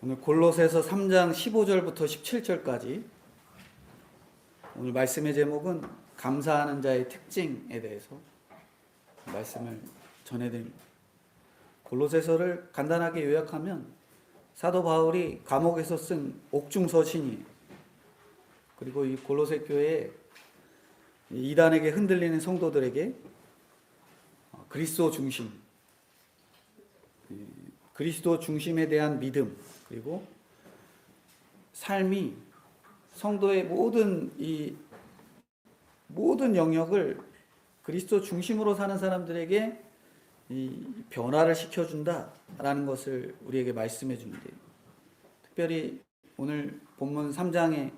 오늘 골로새서 3장 15절부터 17절까지 오늘 말씀의 제목은 감사하는 자의 특징에 대해서 말씀을 전해드립니다. 골로새서를 간단하게 요약하면 사도 바울이 감옥에서 쓴 옥중서신이에요. 그리고 이 골로새 교회에 이단에게 흔들리는 성도들에게 그리스도 중심에 대한 믿음, 그리고 삶이 성도의 모든 영역을 그리스도 중심으로 사는 사람들에게 이 변화를 시켜준다라는 것을 우리에게 말씀해 주는데요. 특별히 오늘 본문 3장에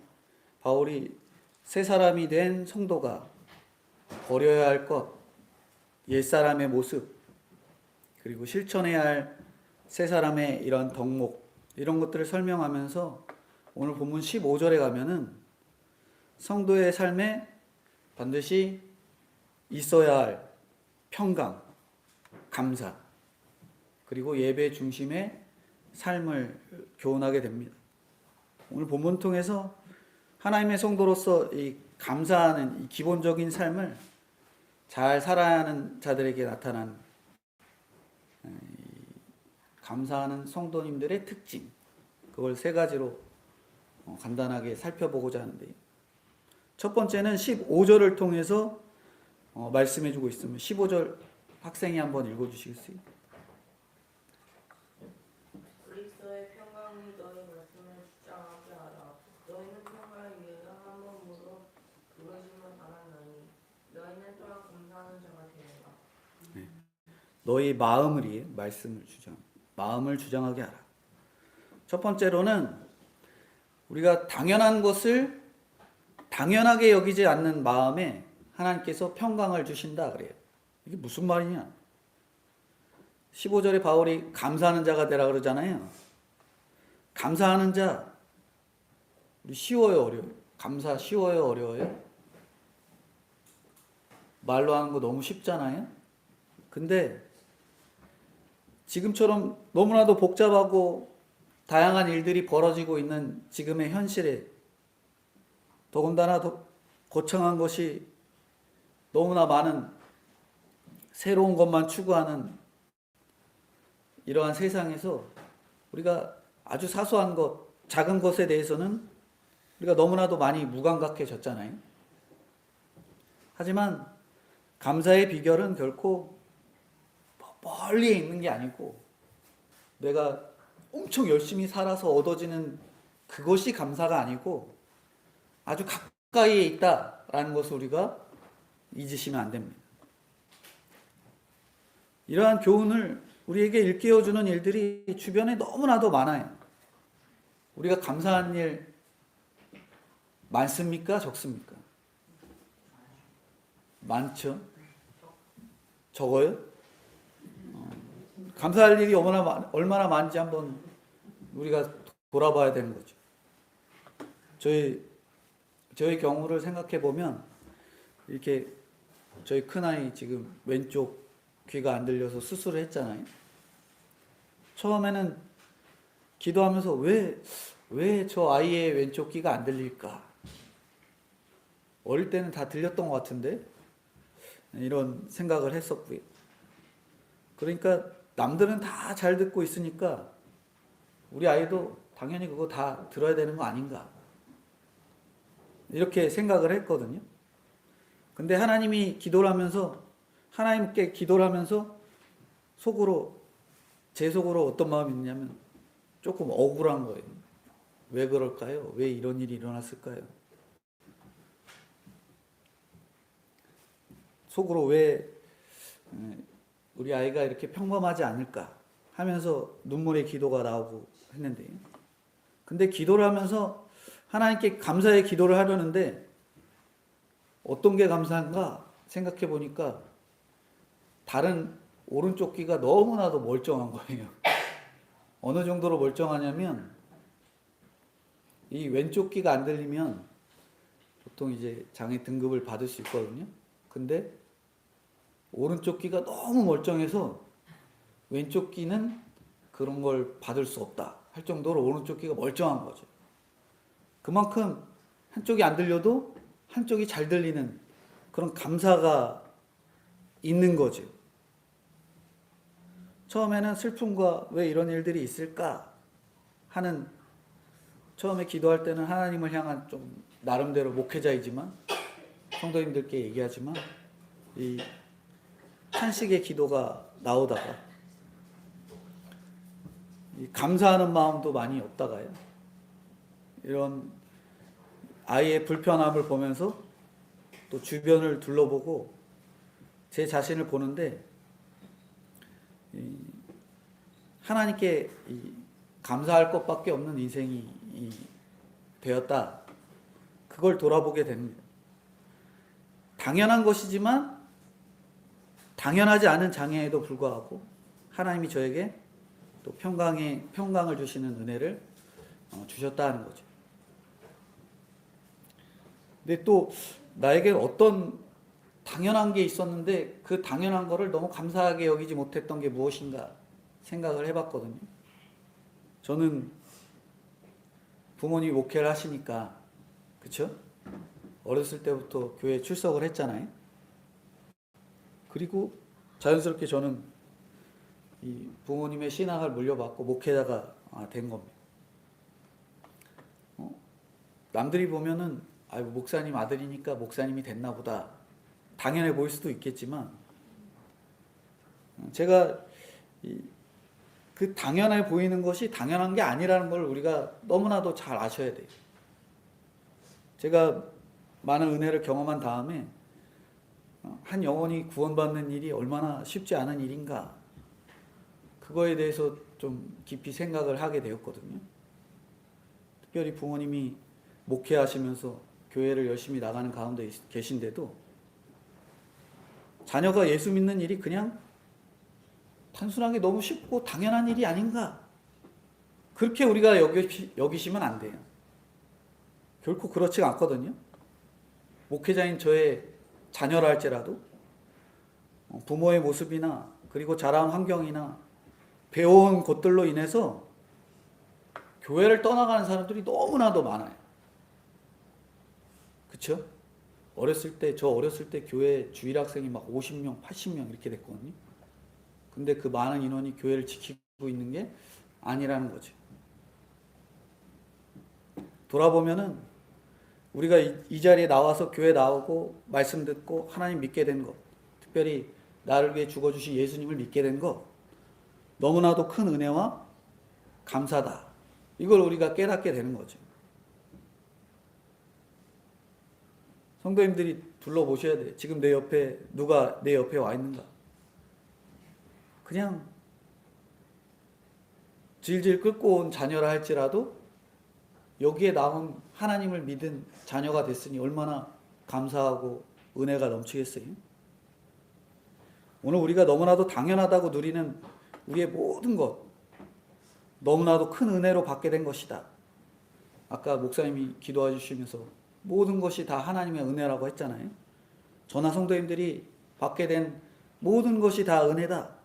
바울이 새 사람이 된 성도가 버려야 할 것, 옛사람의 모습, 그리고 실천해야 할 새 사람의 이런 덕목, 이런 것들을 설명하면서 오늘 본문 15절에 가면은 성도의 삶에 반드시 있어야 할 평강, 감사, 그리고 예배 중심의 삶을 교훈하게 됩니다. 오늘 본문 통해서 하나님의 성도로서 이 감사하는 이 기본적인 삶을 잘 살아야 하는 자들에게 나타난 감사하는 성도님들의 특징, 그걸 세 가지로 간단하게 살펴보고자 하는데요. 첫 번째는 15절을 통해서 말씀해 주고 있으면 15절 학생이 한번 읽어주시겠어요? 그리스도의 평강이 너희 말씀을 주장하게 하라. 너희는 평강을 위하여 한 몸으로 부르심을 받았나니 너희는 또한 감사하는 자가 되리라. 네. 너희 마음을 위해 마음을 주장하게 하라. 첫 번째로는 우리가 당연한 것을 당연하게 여기지 않는 마음에 하나님께서 평강을 주신다 그래요. 이게 무슨 말이냐? 15절에 바울이 감사하는 자가 되라 그러잖아요. 감사하는 자, 우리 쉬워요, 어려워요? 감사 쉬워요, 어려워요? 말로 하는 거 너무 쉽잖아요. 근데 지금처럼 너무나도 복잡하고 다양한 일들이 벌어지고 있는 지금의 현실에 더군다나 더 거창한 것이 너무나 많은 새로운 것만 추구하는 이러한 세상에서 우리가 아주 사소한 것, 작은 것에 대해서는 우리가 너무나도 많이 무감각해졌잖아요. 하지만 감사의 비결은 결코 멀리 있는 게 아니고 내가 엄청 열심히 살아서 얻어지는 그것이 감사가 아니고 아주 가까이에 있다라는 것을 우리가 잊으시면 안 됩니다. 이러한 교훈을 우리에게 일깨워주는 일들이 주변에 너무나도 많아요. 우리가 감사한 일 많습니까? 적습니까? 많죠? 적어요? 감사할 일이 얼마나 많은지 한번 우리가 돌아봐야 되는 거죠. 저희 경우를 생각해 보면 이렇게 저희 큰아이 지금 왼쪽 귀가 안 들려서 수술을 했잖아요. 처음에는 기도하면서 왜 저 아이의 왼쪽 귀가 안 들릴까? 어릴 때는 다 들렸던 것 같은데 이런 생각을 했었고요. 그러니까 남들은 다 잘 듣고 있으니까 우리 아이도 당연히 그거 다 들어야 되는 거 아닌가 이렇게 생각을 했거든요. 근데 하나님께 기도를 하면서 제 속으로 어떤 마음이 있냐면 조금 억울한 거예요. 왜 그럴까요? 왜 이런 일이 일어났을까요? 속으로 왜 우리 아이가 이렇게 평범하지 않을까 하면서 눈물의 기도가 나오고 했는데, 근데 기도를 하면서 하나님께 감사의 기도를 하려는데 어떤 게 감사한가 생각해 보니까 다른 오른쪽 귀가 너무나도 멀쩡한 거예요. 어느 정도로 멀쩡하냐면 이 왼쪽 귀가 안 들리면 보통 이제 장애 등급을 받을 수 있거든요. 근데 오른쪽 귀가 너무 멀쩡해서 왼쪽 귀는 그런 걸 받을 수 없다. 할 정도로 오른쪽 귀가 멀쩡한 거죠. 그만큼 한쪽이 안 들려도 한쪽이 잘 들리는 그런 감사가 있는 거죠. 처음에는 슬픔과 왜 이런 일들이 있을까 하는, 처음에 기도할 때는 하나님을 향한 좀 나름대로 목회자이지만 성도님들께 얘기하지만 이 탄식의 기도가 나오다가 이 감사하는 마음도 많이 없다가요, 이런 아이의 불편함을 보면서 또 주변을 둘러보고 제 자신을 보는데 하나님께 감사할 것밖에 없는 인생이 되었다. 그걸 돌아보게 됩니다. 당연한 것이지만 당연하지 않은 장애에도 불구하고 하나님이 저에게 또 평강을 주시는 은혜를 주셨다는 거죠. 근데 또 나에게 어떤 당연한 게 있었는데 그 당연한 거를 너무 감사하게 여기지 못했던 게 무엇인가 생각을 해봤거든요. 저는 부모님이 목회를 하시니까, 그쵸? 어렸을 때부터 교회에 출석을 했잖아요. 그리고 자연스럽게 저는 이 부모님의 신앙을 물려받고 목회자가 된 겁니다. 남들이 보면은 아이고 목사님 아들이니까 목사님이 됐나 보다 당연해 보일 수도 있겠지만, 제가 그 당연해 보이는 것이 당연한 게 아니라는 걸 우리가 너무나도 잘 아셔야 돼요. 제가 많은 은혜를 경험한 다음에 한 영혼이 구원받는 일이 얼마나 쉽지 않은 일인가, 그거에 대해서 좀 깊이 생각을 하게 되었거든요. 특별히 부모님이 목회하시면서 교회를 열심히 나가는 가운데 계신데도 자녀가 예수 믿는 일이 그냥 단순하게 너무 쉽고 당연한 일이 아닌가, 그렇게 우리가 여기시면 안 돼요. 결코 그렇지 않거든요. 목회자인 저의 자녀라 할지라도 부모의 모습이나 그리고 자라온 환경이나 배워온 것들로 인해서 교회를 떠나가는 사람들이 너무나도 많아요. 그쵸? 저 어렸을 때 교회 주일 학생이 막 50명, 80명 이렇게 됐거든요. 근데 그 많은 인원이 교회를 지키고 있는 게 아니라는 거죠. 돌아보면은 우리가 이 자리에 나와서 교회 나오고 말씀 듣고 하나님 믿게 된 것, 특별히 나를 위해 죽어주신 예수님을 믿게 된 것, 너무나도 큰 은혜와 감사다. 이걸 우리가 깨닫게 되는 거죠. 성도님들이 둘러보셔야 돼요. 지금 내 옆에 누가 내 옆에 와 있는가? 그냥 질질 끌고 온 자녀라 할지라도 여기에 남은 하나님을 믿은 자녀가 됐으니 얼마나 감사하고 은혜가 넘치겠어요. 오늘 우리가 너무나도 당연하다고 누리는 우리의 모든 것, 너무나도 큰 은혜로 받게 된 것이다. 아까 목사님이 기도해 주시면서 모든 것이 다 하나님의 은혜라고 했잖아요. 저나 성도님들이 받게 된 모든 것이 다 은혜다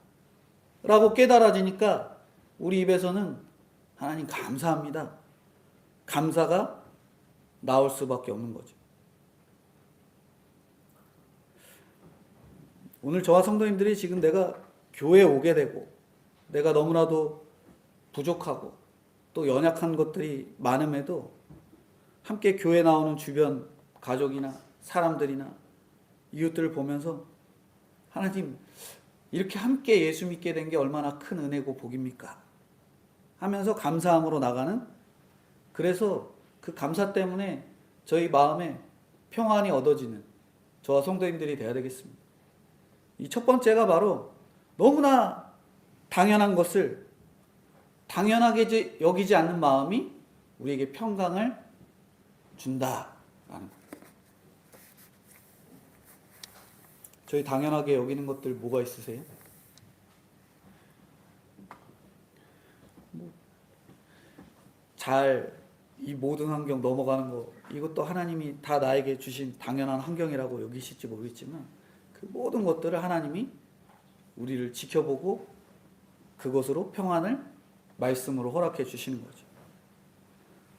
라고 깨달아지니까 우리 입에서는 하나님 감사합니다, 감사가 나올 수밖에 없는 거죠. 오늘 저와 성도님들이 지금 내가 교회에 오게 되고 내가 너무나도 부족하고 또 연약한 것들이 많음에도 함께 교회 나오는 주변 가족이나 사람들이나 이웃들을 보면서 하나님, 이렇게 함께 예수 믿게 된 게 얼마나 큰 은혜고 복입니까? 하면서 감사함으로 나가는, 그래서 그 감사 때문에 저희 마음에 평안이 얻어지는 저와 성도님들이 되어야 되겠습니다. 이 첫 번째가 바로 너무나 당연한 것을 당연하게 여기지 않는 마음이 우리에게 평강을 준다라는 것. 저희 당연하게 여기는 것들 뭐가 있으세요? 이 모든 환경 넘어가는 거, 이것도 하나님이 다 나에게 주신 당연한 환경이라고 여기실지 모르겠지만 그 모든 것들을 하나님이 우리를 지켜보고 그것으로 평안을 말씀으로 허락해 주시는 거죠.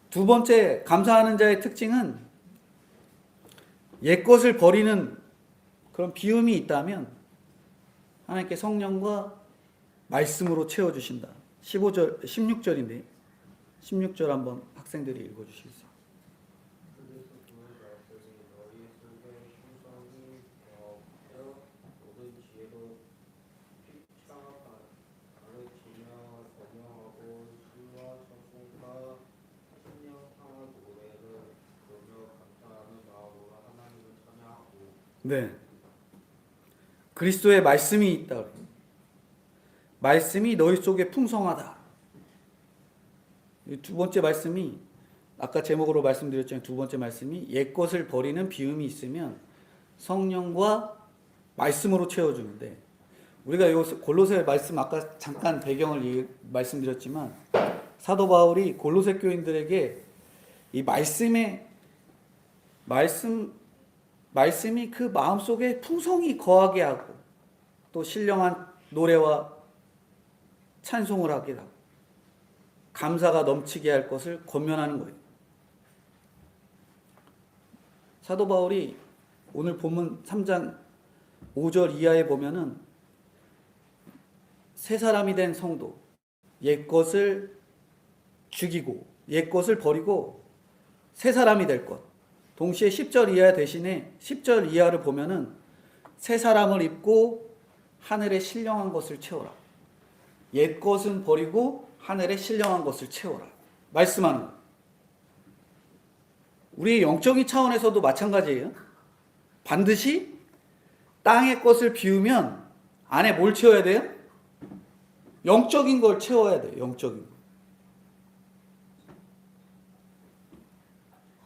두 번째, 감사하는 자의 특징은 옛것을 버리는 그런 비움이 있다면 하나님께 성령과 말씀으로 채워주신다. 15절, 16절인데 16절 한번 학생들이 읽어주시겠어요? 그래서 그의 말씀이 너희 속에 충성히 되어 모든 지혜로 피차 가르치며 번영하고 시와 천국과 신령한 노래를 부르며 감사하는 마음으로 하나님을 찬양하고. 네. 그리스도의 말씀이 있다. 말씀이 너희 속에 풍성하다. 두 번째 말씀이 아까 제목으로 말씀드렸지만 두 번째 말씀이 옛것을 버리는 비움이 있으면 성령과 말씀으로 채워주는데 우리가 요 골로새 말씀 아까 잠깐 배경을 말씀드렸지만 사도 바울이 골로새 교인들에게 이 말씀이 그 마음속에 풍성히 거하게 하고 또 신령한 노래와 찬송을 하게 하고 감사가 넘치게 할 것을 권면하는 거예요. 사도 바울이 오늘 본문 3장 5절 이하에 보면은 새 사람이 된 성도, 옛것을 죽이고 옛것을 버리고 새 사람이 될 것. 동시에 10절 이하 대신에 10절 이하를 보면은 새 사람을 입고 하늘의 신령한 것을 채워라. 옛것은 버리고 하늘의 신령한 것을 채워라. 말씀하는 거예요. 우리의 영적인 차원에서도 마찬가지예요. 반드시 땅의 것을 비우면 안에 뭘 채워야 돼요? 영적인 걸 채워야 돼요. 영적인 거.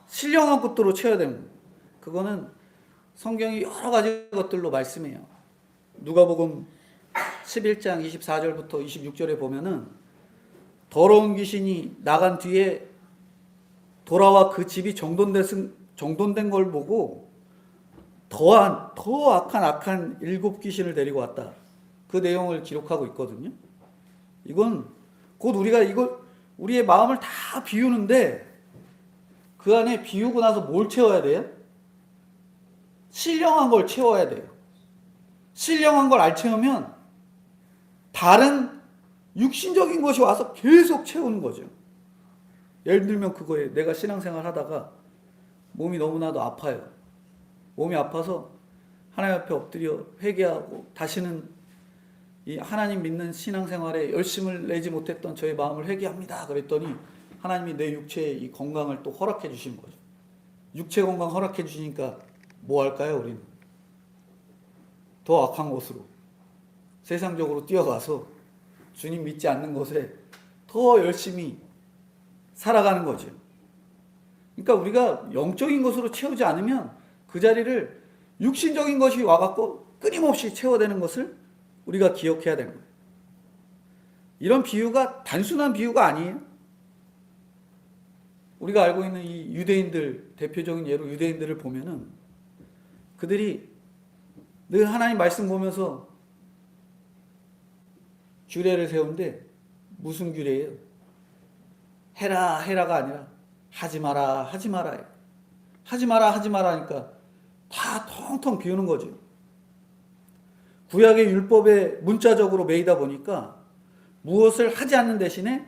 신령한 것들로 채워야 됩니다. 그거는 성경이 여러 가지 것들로 말씀해요. 누가복음 11장 24절부터 26절에 보면은 더러운 귀신이 나간 뒤에 돌아와 그 집이 정돈된 걸 보고 더 악한 7 귀신을 데리고 왔다. 그 내용을 기록하고 있거든요. 이건 곧 우리가 우리의 마음을 다 비우는데 그 안에 비우고 나서 뭘 채워야 돼요? 신령한 걸 채워야 돼요. 신령한 걸 안 채우면 다른 육신적인 것이 와서 계속 채우는 거죠. 예를 들면 그거에 내가 신앙생활 하다가 몸이 너무나도 아파요. 몸이 아파서 하나님 앞에 엎드려 회개하고 다시는 이 하나님 믿는 신앙생활에 열심을 내지 못했던 저의 마음을 회개합니다. 그랬더니 하나님이 내 육체의 이 건강을 또 허락해 주신 거죠. 육체 건강 허락해 주시니까 뭐 할까요, 우리는? 더 악한 곳으로 세상적으로 뛰어가서 주님 믿지 않는 것에 더 열심히 살아가는 거죠. 그러니까 우리가 영적인 것으로 채우지 않으면 그 자리를 육신적인 것이 와갖고 끊임없이 채워대는 것을 우리가 기억해야 되는 거예요. 이런 비유가 단순한 비유가 아니에요. 우리가 알고 있는 이 유대인들, 대표적인 예로 유대인들을 보면은 그들이 늘 하나님 말씀 보면서 규례를 세우는데 무슨 규례예요? 해라 해라가 아니라 하지 마라 하지 마라. 하지 마라 하지 마라 하니까 다 텅텅 비우는 거죠. 구약의 율법에 문자적으로 매이다 보니까 무엇을 하지 않는 대신에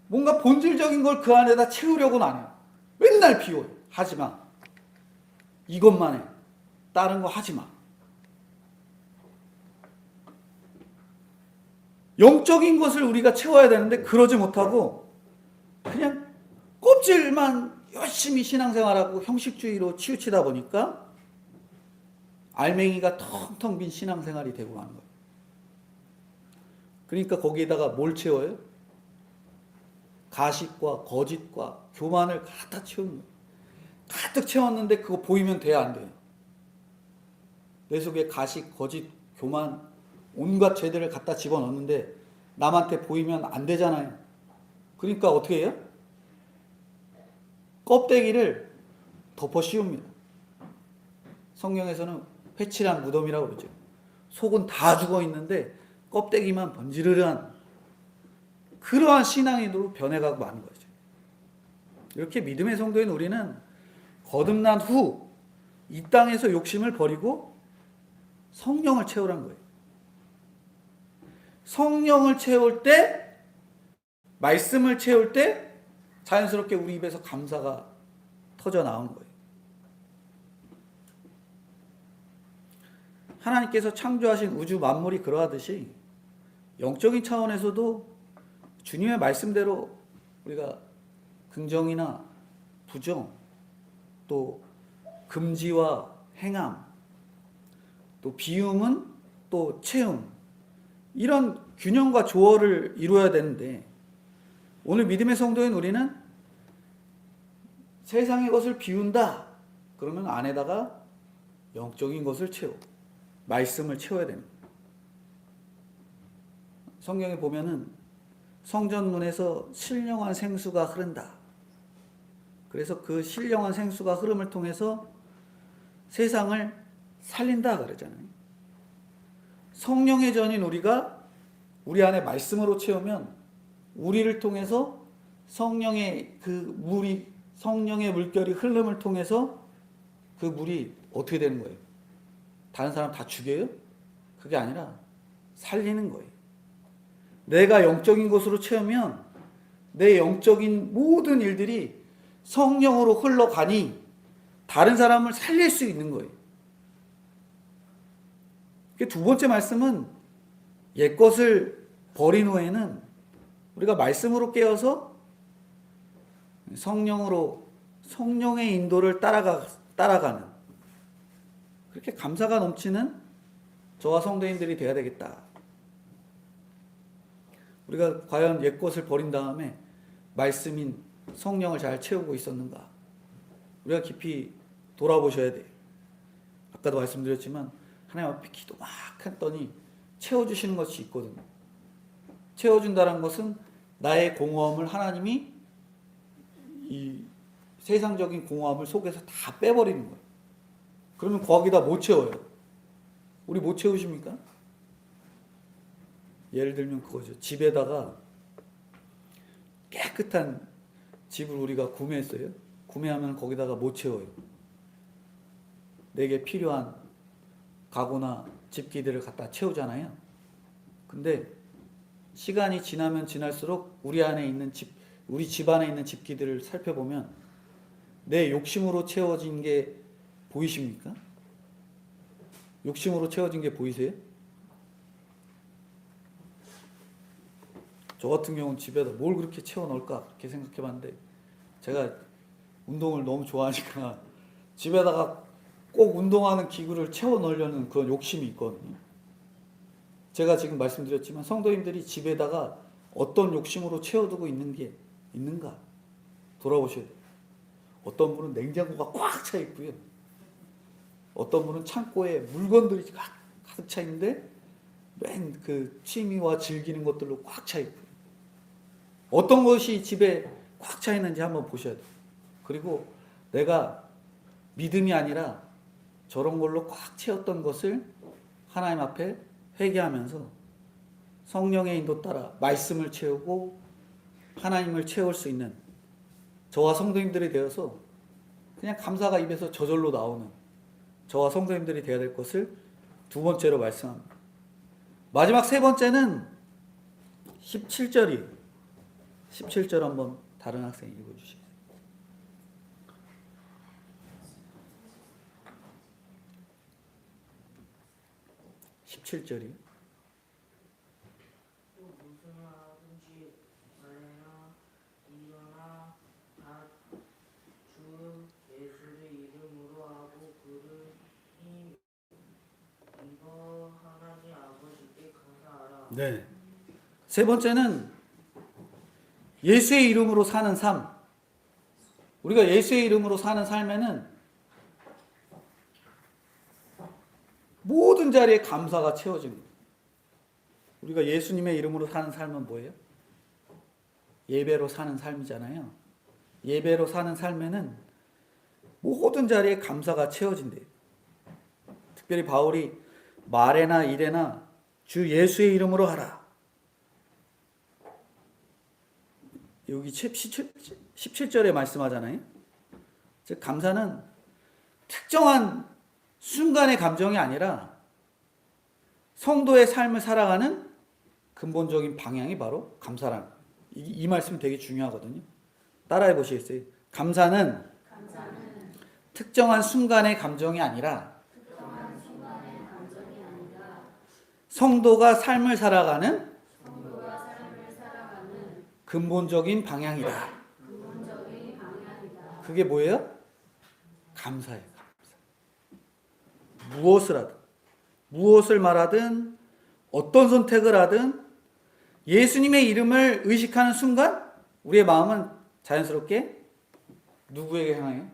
뭔가 본질적인 걸 그 안에다 채우려고는 안 해요. 맨날 비워요. 하지 마. 이것만 해. 다른 거 하지 마. 영적인 것을 우리가 채워야 되는데 그러지 못하고 그냥 껍질만 열심히 신앙생활하고 형식주의로 치우치다 보니까 알맹이가 텅텅 빈 신앙생활이 되고 가는 거예요. 그러니까 거기에다가 뭘 채워요? 가식과 거짓과 교만을 갖다 채우는 거예요. 가득 채웠는데 그거 보이면 돼야 안 돼요. 내 속에 가식, 거짓, 교만 온갖 죄들을 갖다 집어넣는데 남한테 보이면 안 되잖아요. 그러니까 어떻게 해요? 껍데기를 덮어 씌웁니다. 성경에서는 회칠한 무덤이라고 그러죠. 속은 다 죽어 있는데 껍데기만 번지르르한 그러한 신앙인으로 변해가고 마는 거죠. 이렇게 믿음의 성도인 우리는 거듭난 후 이 땅에서 욕심을 버리고 성령을 채우란 거예요. 성령을 채울 때, 말씀을 채울 때 자연스럽게 우리 입에서 감사가 터져 나오는 거예요. 하나님께서 창조하신 우주 만물이 그러하듯이 영적인 차원에서도 주님의 말씀대로 우리가 긍정이나 부정, 또 금지와 행함, 또 비움은 또 채움, 이런 균형과 조화를 이루어야 되는데, 오늘 믿음의 성도인 우리는 세상의 것을 비운다 그러면 안에다가 영적인 것을 채워, 말씀을 채워야 됩니다. 성경에 보면은 성전문에서 신령한 생수가 흐른다. 그래서 그 신령한 생수가 흐름을 통해서 세상을 살린다 그러잖아요. 성령의 전인 우리가 우리 안에 말씀으로 채우면 우리를 통해서 성령의 그 물이, 성령의 물결이 흐름을 통해서 그 물이 어떻게 되는 거예요? 다른 사람 다 죽여요? 그게 아니라 살리는 거예요. 내가 영적인 것으로 채우면 내 영적인 모든 일들이 성령으로 흘러가니 다른 사람을 살릴 수 있는 거예요. 두 번째 말씀은 옛것을 버린 후에는 우리가 말씀으로 깨어서 성령으로, 성령의 인도를 따라가는, 그렇게 감사가 넘치는 저와 성도인들이 되어야 되겠다. 우리가 과연 옛것을 버린 다음에 말씀인 성령을 잘 채우고 있었는가? 우리가 깊이 돌아보셔야 돼요. 아까도 말씀드렸지만 하나님 앞에 기도 막 했더니 채워주시는 것이 있거든요. 채워준다는 것은 나의 공허함을 하나님이 이 세상적인 공허함을 속에서 다 빼버리는 거예요. 그러면 거기다 못 채워요. 우리 못 채우십니까? 예를 들면 그거죠. 집에다가 깨끗한 집을 우리가 구매했어요. 구매하면 거기다가 못 채워요. 내게 필요한 가구나 집기들을 갖다 채우잖아요. 근데 시간이 지나면 지날수록 우리 안에 있는 우리 집 안에 있는 집기들을 살펴보면 내 욕심으로 채워진 게 보이십니까? 욕심으로 채워진 게 보이세요? 저 같은 경우는 집에다 뭘 그렇게 채워 넣을까 그렇게 생각해 봤는데, 제가 운동을 너무 좋아하니까 집에다가 꼭 운동하는 기구를 채워 넣으려는 그런 욕심이 있거든요. 제가 지금 말씀드렸지만 성도님들이 집에다가 어떤 욕심으로 채워두고 있는 게 있는가 돌아보셔야 돼요. 어떤 분은 냉장고가 꽉 차 있고요. 어떤 분은 창고에 물건들이 가득 차 있는데 맨 그 취미와 즐기는 것들로 꽉 차 있고요. 어떤 것이 집에 꽉 차 있는지 한번 보셔야 돼요. 그리고 내가 믿음이 아니라 저런 걸로 꽉 채웠던 것을 하나님 앞에 회개하면서 성령의 인도 따라 말씀을 채우고 하나님을 채울 수 있는 저와 성도님들이 되어서 그냥 감사가 입에서 저절로 나오는 저와 성도님들이 되어야 될 것을 두 번째로 말씀합니다. 마지막 세 번째는 17절이에요. 17절 한번 다른 학생이 읽어주시겠어요? 17절이요. 또 무슨 하든지 말이나 이거나 다 주 예수의 이름으로 하고 그를 이거 하나님 아버지께 감사하라. 네. 세 번째는 예수의 이름으로 사는 삶. 우리가 예수의 이름으로 사는 삶에는 모든 자리에 감사가 채워집니다. 우리가 예수님의 이름으로 사는 삶은 뭐예요? 예배로 사는 삶이잖아요. 예배로 사는 삶에는 모든 자리에 감사가 채워진대요. 특별히 바울이 말에나 일에나 주 예수의 이름으로 하라. 여기 17절에 말씀하잖아요. 즉 감사는 특정한 순간의 감정이 아니라 성도의 삶을 살아가는 근본적인 방향이 바로 감사라는 거예요. 이 말씀이 되게 중요하거든요. 따라해 보시겠어요? 감사는 특정한 순간의 감정이 아니라 성도가 삶을 살아가는 근본적인 방향이다. 그게 뭐예요? 감사예요. 감사. 무엇을 하든, 무엇을 말하든, 어떤 선택을 하든 예수님의 이름을 의식하는 순간 우리의 마음은 자연스럽게 누구에게 향해요?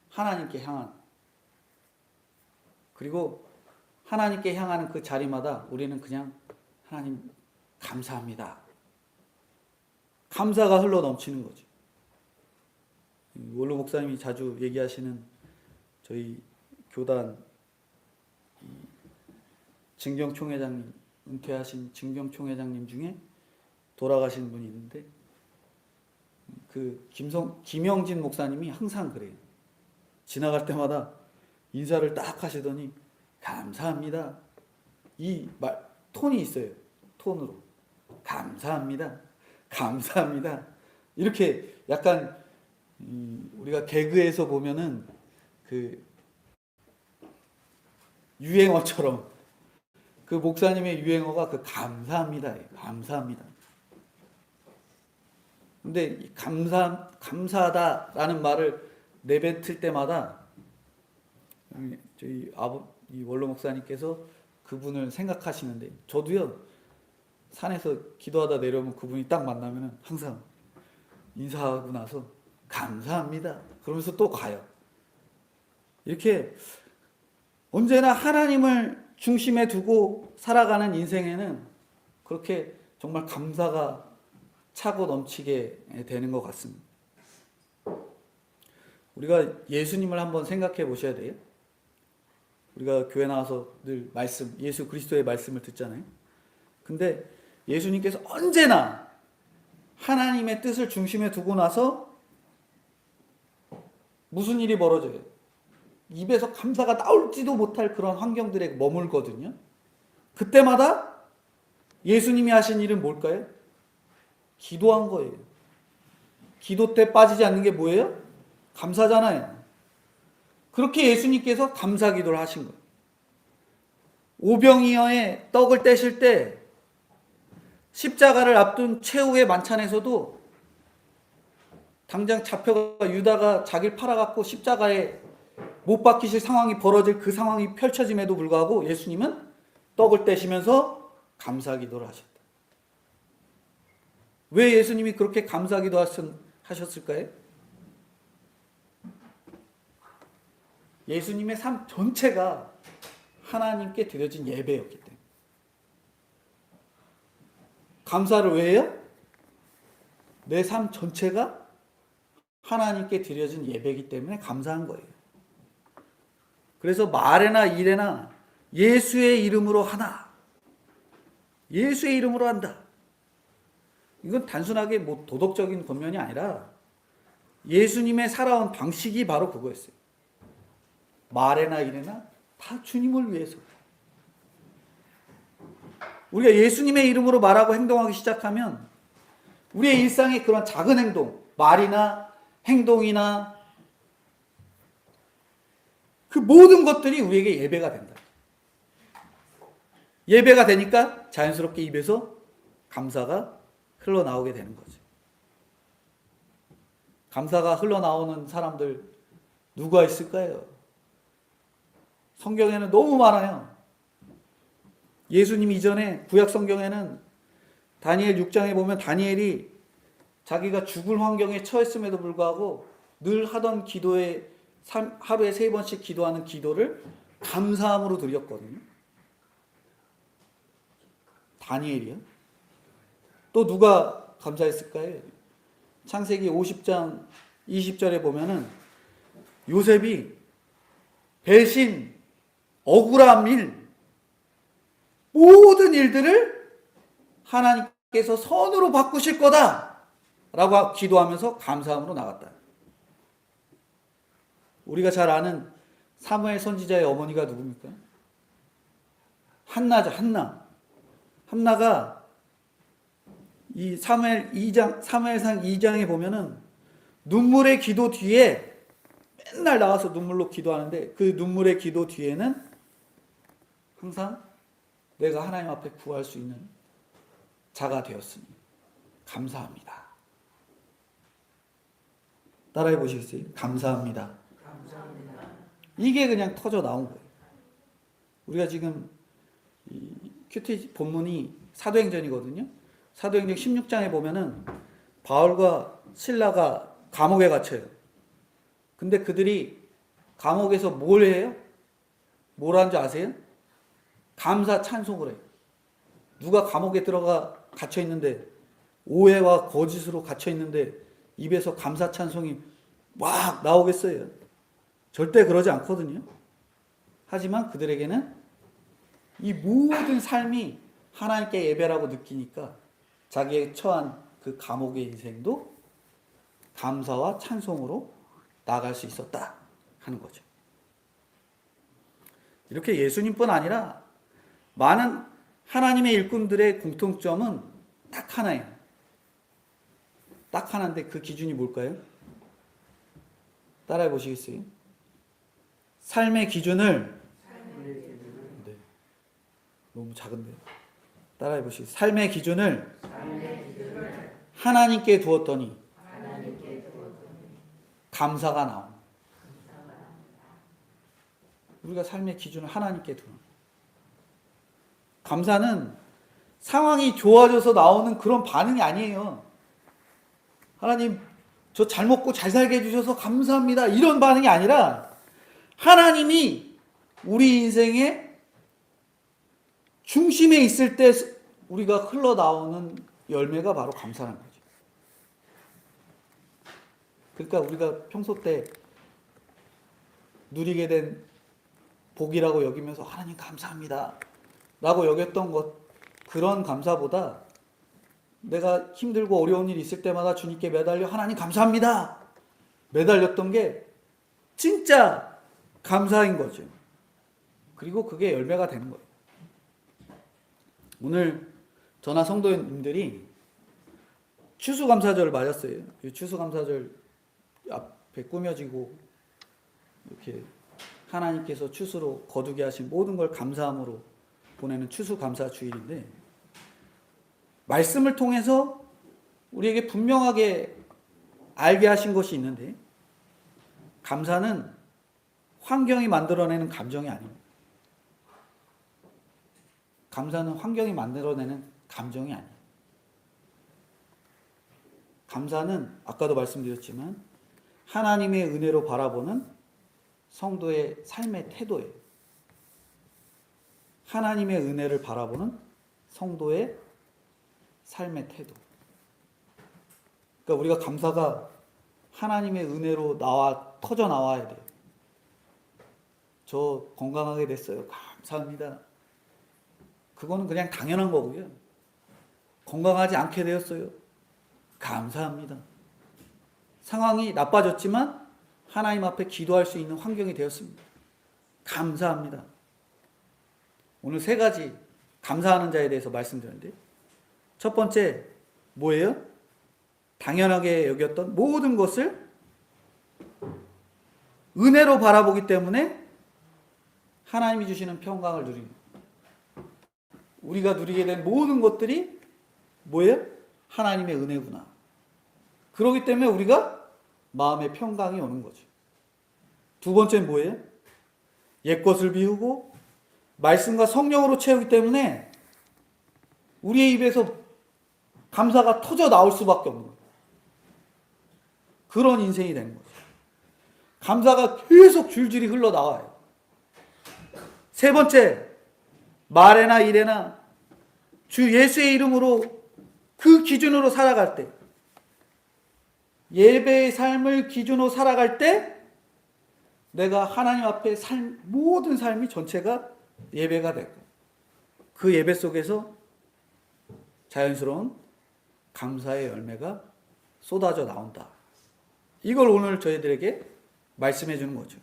하나님께 향한. 그리고 하나님께 향하는 그 자리마다 우리는 그냥 하나님 감사합니다. 감사가 흘러 넘치는 거죠. 원로 목사님이 자주 얘기하시는 저희 교단 증경총회장님, 은퇴하신 증경총회장님 중에 돌아가신 분이 있는데 그 김영진 목사님이 항상 그래요. 지나갈 때마다 인사를 딱 하시더니 감사합니다. 이 말 톤이 있어요. 톤으로 감사합니다. 감사합니다. 이렇게 약간 우리가 개그에서 보면은 그 유행어처럼 그 목사님의 유행어가 그 감사합니다예요. 감사합니다. 근데 감사하다라는 말을 내뱉을 때마다 저희 이 원로 목사님께서 그분을 생각하시는데 저도요 산에서 기도하다 내려오면 그분이 딱 만나면 항상 인사하고 나서 감사합니다 그러면서 또 가요. 이렇게 언제나 하나님을 중심에 두고 살아가는 인생에는 그렇게 정말 감사가 차고 넘치게 되는 것 같습니다. 우리가 예수님을 한번 생각해 보셔야 돼요. 우리가 교회 나와서 늘 말씀, 예수 그리스도의 말씀을 듣잖아요. 근데 예수님께서 언제나 하나님의 뜻을 중심에 두고 나서 무슨 일이 벌어져요? 입에서 감사가 나올지도 못할 그런 환경들에 머물거든요. 그때마다 예수님이 하신 일은 뭘까요? 기도한 거예요. 기도 때 빠지지 않는 게 뭐예요? 감사잖아요. 그렇게 예수님께서 감사 기도를 하신 거예요. 오병이어의 떡을 떼실 때 십자가를 앞둔 최후의 만찬에서도 당장 잡혀가 유다가 자기를 팔아갖고 십자가에 못 박히실 상황이 벌어질 그 상황이 펼쳐짐에도 불구하고 예수님은 떡을 떼시면서 감사 기도를 하셨다. 왜 예수님이 그렇게 감사 기도 하셨을까요? 예수님의 삶 전체가 하나님께 드려진 예배였기 때문에. 감사를 왜 해요? 내 삶 전체가 하나님께 드려진 예배이기 때문에 감사한 거예요. 그래서 말에나 일에나 예수의 이름으로 하나. 예수의 이름으로 한다. 이건 단순하게 뭐 도덕적인 권면이 아니라 예수님의 살아온 방식이 바로 그거였어요. 말에나 일에나 다 주님을 위해서. 우리가 예수님의 이름으로 말하고 행동하기 시작하면 우리의 일상의 그런 작은 행동, 말이나 행동이나 그 모든 것들이 우리에게 예배가 된다. 예배가 되니까 자연스럽게 입에서 감사가 흘러나오게 되는 거죠. 감사가 흘러나오는 사람들 누가 있을까요? 성경에는 너무 많아요. 예수님 이전에 구약 성경에는 다니엘 6장에 보면 다니엘이 자기가 죽을 환경에 처했음에도 불구하고 늘 하던 기도에 하루에 3번씩 기도하는 기도를 감사함으로 드렸거든요. 다니엘이요. 또 누가 감사했을까요? 창세기 50장 20절에 보면은 요셉이 배신, 억울함 일, 모든 일들을 하나님께서 선으로 바꾸실 거다. 라고 기도하면서 감사함으로 나갔다. 우리가 잘 아는 사무엘 선지자의 어머니가 누굽니까? 한나죠. 한나가 이 사무엘상 2장에 보면은 눈물의 기도 뒤에 맨날 나와서 눈물로 기도하는데 그 눈물의 기도 뒤에는 항상 내가 하나님 앞에 구할 수 있는 자가 되었으니 감사합니다. 따라해 보시겠어요? 감사합니다. 이게 그냥 터져 나온 거예요. 우리가 지금 이 큐티 본문이 사도행전이거든요. 사도행전 16장에 보면은 바울과 실라가 감옥에 갇혀요. 근데 그들이 감옥에서 뭘 해요? 뭘 하는 줄 아세요? 감사 찬송을 해요. 누가 감옥에 들어가 갇혀 있는데 오해와 거짓으로 갇혀 있는데 입에서 감사 찬송이 막 나오겠어요? 절대 그러지 않거든요. 하지만 그들에게는 이 모든 삶이 하나님께 예배라고 느끼니까 자기의 처한 그 감옥의 인생도 감사와 찬송으로 나아갈 수 있었다 하는 거죠. 이렇게 예수님뿐 아니라 많은 하나님의 일꾼들의 공통점은 딱 하나예요. 딱 하나인데 그 기준이 뭘까요? 따라해 보시겠어요? 삶의 기준을 네. 너무 작은데 따라해 보시겠어요? 삶의 기준을 하나님께 두었더니 감사가 나옵니다. 우리가 삶의 기준을 하나님께 두는 감사는 상황이 좋아져서 나오는 그런 반응이 아니에요. 하나님 저 잘 먹고 잘 살게 해주셔서 감사합니다. 이런 반응이 아니라 하나님이 우리 인생의 중심에 있을 때 우리가 흘러나오는 열매가 바로 감사라는 거죠. 그러니까 우리가 평소 때 누리게 된 복이라고 여기면서 하나님 감사합니다 라고 여겼던 것, 그런 감사보다 내가 힘들고 어려운 일 있을 때마다 주님께 매달려 하나님 감사합니다 매달렸던 게 진짜 감사인 거죠. 그리고 그게 열매가 되는 거예요. 오늘 저나 성도님들이 추수감사절을 맞았어요. 추수감사절 앞에 꾸며지고 이렇게 하나님께서 추수로 거두게 하신 모든 걸 감사함으로 보내는 추수감사 주일인데, 말씀을 통해서 우리에게 분명하게 알게 하신 것이 있는데, 감사는 환경이 만들어내는 감정이 아닙니다. 감사는 환경이 만들어내는 감정이 아니에요. 감사는 아까도 말씀드렸지만 하나님의 은혜로 바라보는 성도의 삶의 태도예요. 하나님의 은혜를 바라보는 성도의 삶의 태도. 그러니까 우리가 감사가 하나님의 은혜로 터져 나와야 돼요. 저 건강하게 됐어요. 감사합니다. 그거는 그냥 당연한 거고요. 건강하지 않게 되었어요. 감사합니다. 상황이 나빠졌지만 하나님 앞에 기도할 수 있는 환경이 되었습니다. 감사합니다. 오늘 3가지 감사하는 자에 대해서 말씀드렸는데, 첫 번째 뭐예요? 당연하게 여겼던 모든 것을 은혜로 바라보기 때문에 하나님이 주시는 평강을 누립니다. 우리가 누리게 된 모든 것들이 뭐예요? 하나님의 은혜구나. 그렇기 때문에 우리가 마음의 평강이 오는 거죠. 두 번째는 뭐예요? 옛것을 비우고 말씀과 성령으로 채우기 때문에 우리의 입에서 감사가 터져 나올 수밖에 없는 거예요. 그런 인생이 되는 거죠. 감사가 계속 줄줄이 흘러나와요. 세 번째, 말에나 일에나 주 예수의 이름으로 그 기준으로 살아갈 때, 예배의 삶을 기준으로 살아갈 때 내가 하나님 앞에 모든 삶이 전체가 예배가 되고, 그 예배 속에서 자연스러운 감사의 열매가 쏟아져 나온다. 이걸 오늘 저희들에게 말씀해 주는 거죠.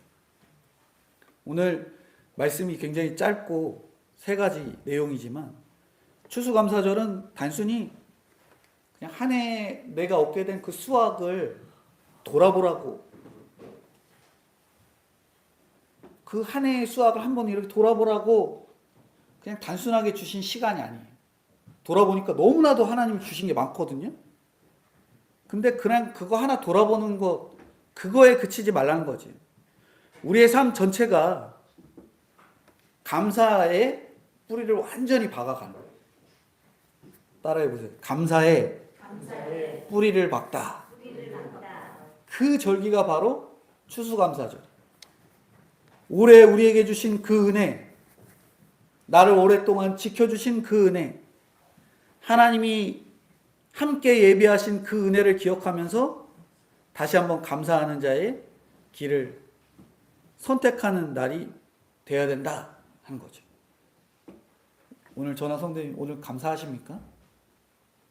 오늘 말씀이 굉장히 짧고 세 가지 내용이지만 추수감사절은 단순히 그냥 한 해 내가 얻게 된 그 수확을 돌아보라고, 그 한 해의 수확을 한번 이렇게 돌아보라고 그냥 단순하게 주신 시간이 아니에요. 돌아보니까 너무나도 하나님이 주신 게 많거든요. 근데 그냥 그거 하나 돌아보는 거, 그거에 그치지 말라는 거지. 우리의 삶 전체가 감사의 뿌리를 완전히 박아가는 거예요. 따라해보세요. 감사의 뿌리를 박다. 그 절기가 바로 추수감사절. 올해 우리에게 주신 그 은혜, 나를 오랫동안 지켜주신 그 은혜, 하나님이 함께 예비하신 그 은혜를 기억하면서 다시 한번 감사하는 자의 길을 선택하는 날이 되어야 된다 하는 거죠. 오늘 전화 성도님, 오늘 감사하십니까?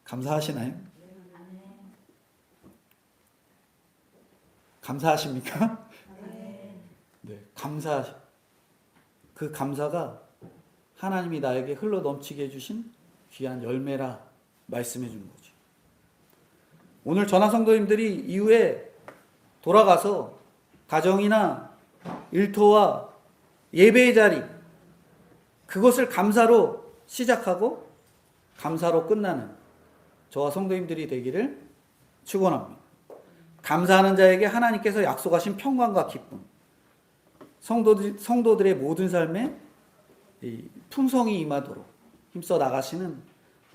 감사하시나요? 감사하십니까? 네, 그 감사가 하나님이 나에게 흘러 넘치게 해주신 귀한 열매라 말씀해 주는 거죠. 오늘 전화 성도님들이 이후에 돌아가서 가정이나 일터와 예배의 자리, 그것을 감사로 시작하고 감사로 끝나는 저와 성도님들이 되기를 축원합니다. 감사하는 자에게 하나님께서 약속하신 평강과 기쁨, 성도들의 모든 삶에 풍성이 임하도록 힘써 나가시는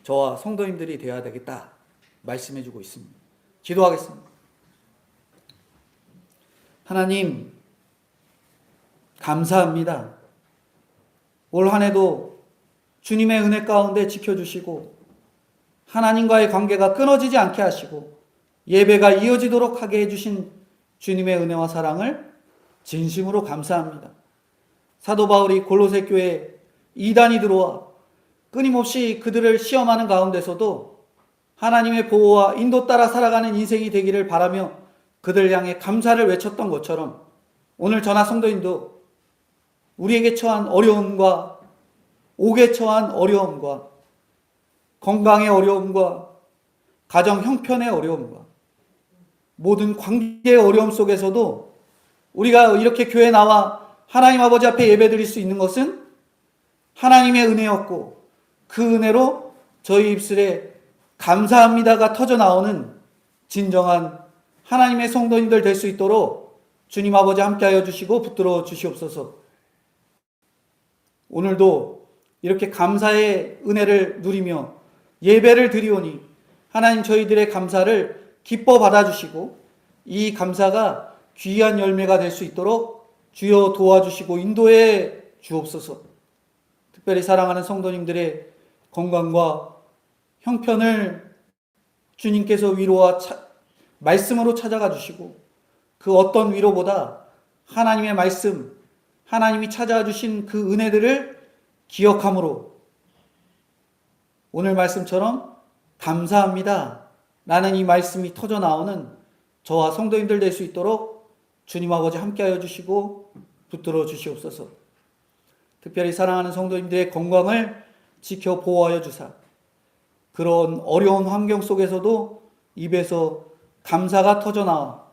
저와 성도님들이 되어야 되겠다 말씀해 주고 있습니다. 기도하겠습니다. 하나님, 감사합니다. 올 한 해도 주님의 은혜 가운데 지켜주시고 하나님과의 관계가 끊어지지 않게 하시고 예배가 이어지도록 하게 해주신 주님의 은혜와 사랑을 진심으로 감사합니다. 사도 바울이 골로새 교회에 이단이 들어와 끊임없이 그들을 시험하는 가운데서도 하나님의 보호와 인도 따라 살아가는 인생이 되기를 바라며 그들 향해 감사를 외쳤던 것처럼 오늘 전하 성도님도 우리에게 처한 어려움과 옥에 처한 어려움과 건강의 어려움과 가정 형편의 어려움과 모든 관계의 어려움 속에서도 우리가 이렇게 교회에 나와 하나님 아버지 앞에 예배드릴 수 있는 것은 하나님의 은혜였고 그 은혜로 저희 입술에 감사합니다가 터져 나오는 진정한 하나님의 성도님들 될 수 있도록 주님 아버지 함께하여 주시고 붙들어 주시옵소서. 오늘도 이렇게 감사의 은혜를 누리며 예배를 드리오니 하나님 저희들의 감사를 기뻐 받아주시고 이 감사가 귀한 열매가 될 수 있도록 주여 도와주시고 인도해 주옵소서. 특별히 사랑하는 성도님들의 건강과 형편을 주님께서 위로와 말씀으로 찾아가 주시고 그 어떤 위로보다 하나님의 말씀, 하나님이 찾아와 주신 그 은혜들을 기억함으로 오늘 말씀처럼 감사합니다 라는 이 말씀이 터져 나오는 저와 성도님들 될 수 있도록 주님 아버지 함께하여 주시고 붙들어 주시옵소서. 특별히 사랑하는 성도님들의 건강을 지켜 보호하여 주사 그런 어려운 환경 속에서도 입에서 감사가 터져 나와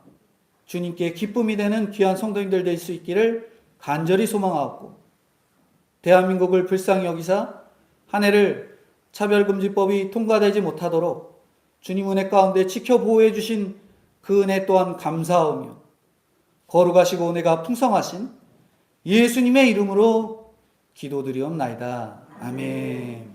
주님께 기쁨이 되는 귀한 성도님들 될 수 있기를 간절히 소망하옵고 대한민국을 불쌍히 여기사 한 해를 차별금지법이 통과되지 못하도록 주님 은혜 가운데 지켜 보호해 주신 그 은혜 또한 감사하오며 거룩하시고 은혜가 풍성하신 예수님의 이름으로 기도드리옵나이다. 아멘.